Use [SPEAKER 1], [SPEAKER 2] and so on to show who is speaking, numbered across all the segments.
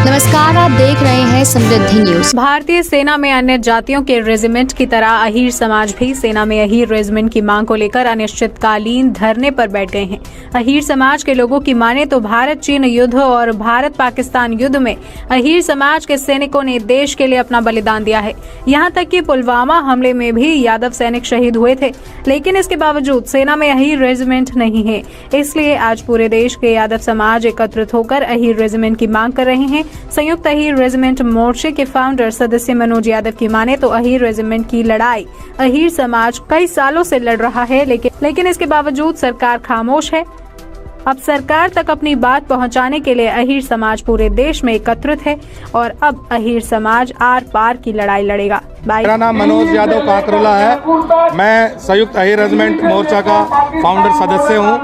[SPEAKER 1] नमस्कार, आप देख रहे हैं समृद्धि न्यूज।
[SPEAKER 2] भारतीय सेना में अन्य जातियों के रेजिमेंट की तरह अहीर समाज भी सेना में अहीर रेजिमेंट की मांग को लेकर अनिश्चितकालीन धरने पर बैठ गए हैं। अहीर समाज के लोगों की माने तो भारत चीन युद्ध और भारत पाकिस्तान युद्ध में अहीर समाज के सैनिकों ने देश के लिए अपना बलिदान दिया है। यहाँ तक कि पुलवामा हमले में भी यादव सैनिक शहीद हुए थे, लेकिन इसके बावजूद सेना में अहीर रेजिमेंट नहीं है। इसलिए आज पूरे देश के यादव समाज एकत्रित होकर अहीर रेजिमेंट की मांग कर रहे हैं। संयुक्त अहीर रेजिमेंट मोर्चे के फाउंडर सदस्य मनोज यादव की माने तो अहीर रेजिमेंट की लड़ाई अहीर समाज कई सालों से लड़ रहा है, लेकिन इसके बावजूद सरकार खामोश है। अब सरकार तक अपनी बात पहुंचाने के लिए अहीर समाज पूरे देश में एकत्रित है और अब अहीर समाज आर पार की लड़ाई लड़ेगा।
[SPEAKER 3] मेरा नाम मनोज यादव काकरोला है। मैं संयुक्त अहीर रेजिमेंट मोर्चा का फाउंडर सदस्य हूं।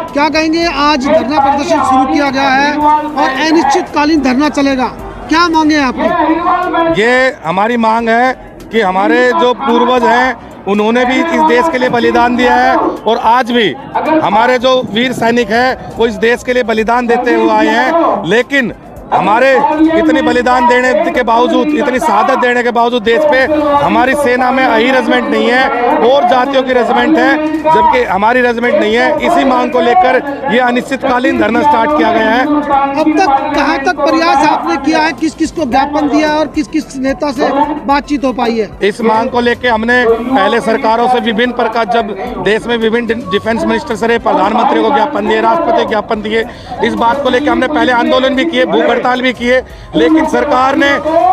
[SPEAKER 4] क्या कहेंगे, आज धरना प्रदर्शन शुरू किया गया है और अनिश्चितकालीन धरना चलेगा, क्या मांगे आपकी?
[SPEAKER 3] ये हमारी मांग है कि हमारे जो पूर्वज हैं उन्होंने भी इस देश के लिए बलिदान दिया है और आज भी हमारे जो वीर सैनिक हैं वो इस देश के लिए बलिदान देते हुए आए हैं। लेकिन हमारे इतनी बलिदान देने के बावजूद, इतनी शहादत देने के बावजूद देश पे हमारी सेना में अहीर रेजिमेंट नहीं है और जातियों की रेजिमेंट है, जबकि हमारी रेजिमेंट नहीं है। इसी मांग को लेकर ये अनिश्चितकालीन धरना स्टार्ट किया गया है।
[SPEAKER 4] अब तक कहाँ तक प्रयास आपने किया है, किस किस को ज्ञापन दिया है और किस किस नेता से बातचीत हो पाई है?
[SPEAKER 3] इस मांग को लेकर हमने पहले सरकारों से विभिन्न प्रकार, जब देश में विभिन्न डिफेंस मिनिस्टर से प्रधानमंत्री को ज्ञापन दिए, राष्ट्रपति को ज्ञापन दिए। इस बात को लेकर हमने पहले आंदोलन भी किए, भूख हड़ताल भी किए, लेकिन सरकार ने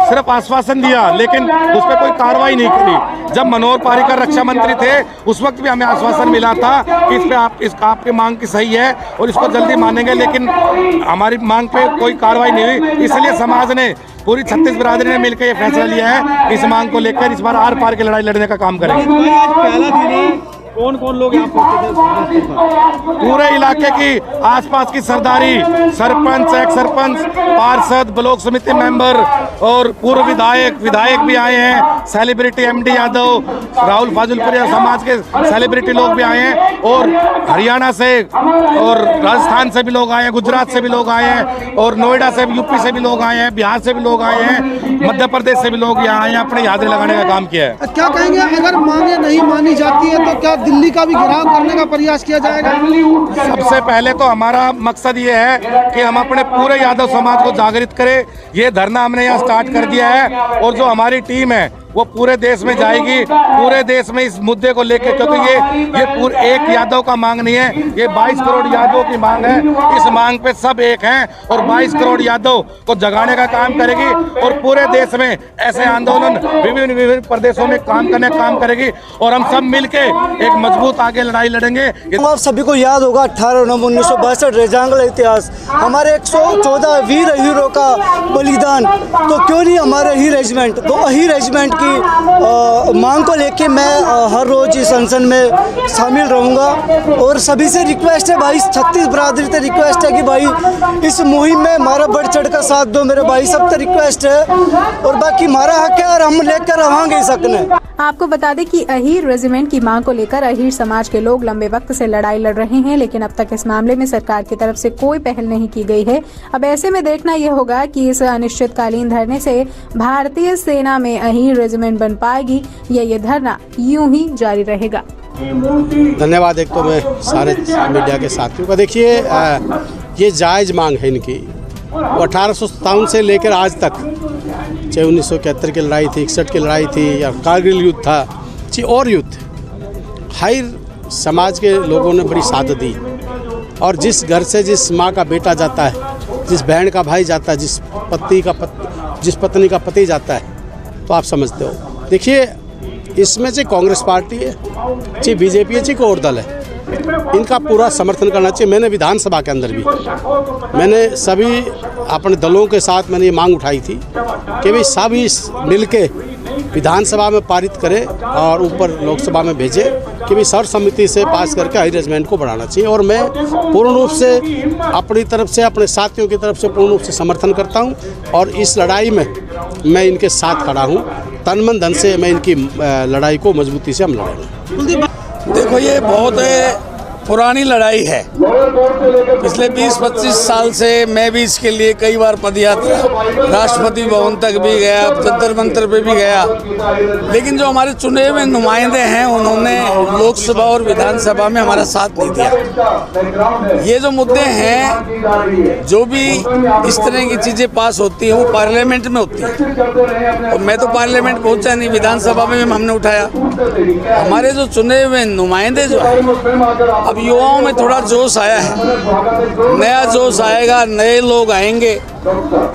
[SPEAKER 3] सिर्फ आश्वासन दिया, लेकिन उस पर कोई कार्रवाई नहीं करी। जब मनोहर पर्रिकर रक्षा मंत्री थे उस वक्त भी हमें आश्वासन मिला था कि इस पे आपकी मांग की सही है और इसको जल्दी मानेंगे, लेकिन हमारी मांग पे कोई कार्रवाई नहीं हुई। इसलिए समाज ने, पूरी 36 बिरादरी ने मिलकर ये फैसला लिया है, इस मांग को लेकर इस बार आर पार की लड़ाई लड़ने का काम करेंगे।
[SPEAKER 5] पहला दिन है, कौन कौन लोग यहाँ पहुंचे थे?
[SPEAKER 3] पूरे इलाके की आसपास की सरदारी, सरपंच, एक्स सरपंच, पार्षद, ब्लॉक समिति मेंबर और पूर्व विधायक भी आए हैं। सेलिब्रिटी एमडी यादव, राहुल फाजुलपुरिया समाज के सेलिब्रिटी लोग भी आए हैं और हरियाणा से और राजस्थान से भी लोग आए हैं, गुजरात से भी लोग आए हैं और नोएडा से, यूपी से भी लोग आए हैं, बिहार से भी लोग आए हैं, मध्य प्रदेश से भी लोग यहाँ आए हैं, अपने हाजिरी लगाने का काम किया है।
[SPEAKER 4] क्या कहेंगे, अगर मांगे नहीं मानी जाती है तो क्या दिल्ली का भी घेराव करने का प्रयास किया जाएगा?
[SPEAKER 3] सबसे पहले तो हमारा मकसद ये है कि हम अपने पूरे यादव समाज को जागृत करें। ये धरना हमने यहाँ स्टार्ट कर दिया है और जो हमारी टीम है वो पूरे देश में जाएगी, पूरे देश में इस मुद्दे को लेकर, क्योंकि ये पूरे एक यादव का मांग नहीं है, ये 22 करोड़ यादवों की मांग है। इस मांग पे सब एक हैं और 22 करोड़ यादव को जगाने का काम करेगी और पूरे देश में ऐसे आंदोलन विभिन्न प्रदेशों में काम करेगी और हम सब मिलके एक मजबूत आगे लड़ाई लड़ेंगे।
[SPEAKER 6] आप सभी को याद होगा 18 नवंबर 1962 रेजांगला इतिहास, हमारे 114 वीर हीरों का बलिदान। तो क्यों नहीं हमारे अहीर रेजिमेंट, तो अहीर रेजिमेंट की मांग को लेके मैं हर रोज इस अनशन में शामिल रहूंगा और सभी से रिक्वेस्ट है भाई, 36 बिरादरी से रिक्वेस्ट है कि भाई इस मुहिम में हमारा बढ़ चढ़ कर साथ दो मेरे भाई, सब से रिक्वेस्ट है और बाकी हमारा हक है और हम लेकर रवांगे इस हक ने।
[SPEAKER 2] आपको बता दें कि अहीर रेजिमेंट की मांग को लेकर अहीर समाज के लोग लंबे वक्त से लड़ाई लड़ रहे हैं, लेकिन अब तक इस मामले में सरकार की तरफ से कोई पहल नहीं की गई है। अब ऐसे में देखना यह होगा कि इस अनिश्चितकालीन धरने से भारतीय सेना में अहीर रेजिमेंट बन पाएगी या ये धरना यूं ही जारी रहेगा।
[SPEAKER 5] धन्यवाद। एक तो मैं सारे मीडिया के साथियों का, देखिए ये जायज़ मांग है इनकी। 1857 से लेकर आज तक, चाहे 1971 की लड़ाई थी, 61 की लड़ाई थी या कारगिल युद्ध था, चाहे और युद्ध, हर समाज के लोगों ने बड़ी शहादत दी। और जिस घर से जिस माँ का बेटा जाता है, जिस बहन का भाई जाता है, जिस पत्नी का पति जाता है, तो आप समझते हो। देखिए इसमें चाहे कांग्रेस पार्टी है, चाहे बीजेपी है, चाहे कोई और दल है, इनका पूरा समर्थन करना चाहिए। मैंने विधानसभा के अंदर भी मैंने सभी अपने दलों के साथ मैंने ये मांग उठाई थी कि भाई सभी मिलके विधानसभा में पारित करें और ऊपर लोकसभा में भेजें कि भाई सर्वसम्मति से पास करके अहीर रेजिमेंट को बढ़ाना चाहिए। और मैं पूर्ण रूप से अपनी तरफ से, अपने साथियों की तरफ से पूर्ण रूप से समर्थन करता हूं और इस लड़ाई में मैं इनके साथ खड़ा हूं। तन मन धन से मैं इनकी लड़ाई को मजबूती से हम लड़ेंगे।
[SPEAKER 7] देखो, ये बहुत पुरानी लड़ाई है। पिछले 20-25 साल से मैं भी इसके लिए कई बार पदयात्रा, राष्ट्रपति भवन तक भी गया, जंतर मंतर पे भी गया, लेकिन जो हमारे चुने हुए नुमाइंदे हैं उन्होंने लोकसभा और विधानसभा में हमारा साथ नहीं दिया। ये जो मुद्दे हैं, जो भी इस तरह की चीज़ें पास होती हैं वो पार्लियामेंट में होती हैं, और मैं तो पार्लियामेंट पहुंचा नहीं, विधानसभा में भी हमने उठाया। हमारे जो चुने हुए नुमाइंदे जो है, अब युवाओं में थोड़ा जोश आया है, नया जोश आएगा, नए लोग आएंगे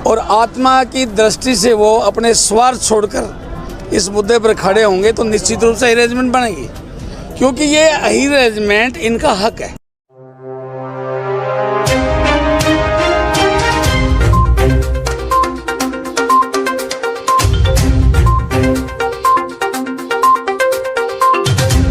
[SPEAKER 7] और आत्मा की दृष्टि से वो अपने स्वार्थ छोड़कर इस मुद्दे पर खड़े होंगे, तो निश्चित रूप से अरेंजमेंट बनेगी, क्योंकि ये अहीर रेजिमेंट इनका हक है।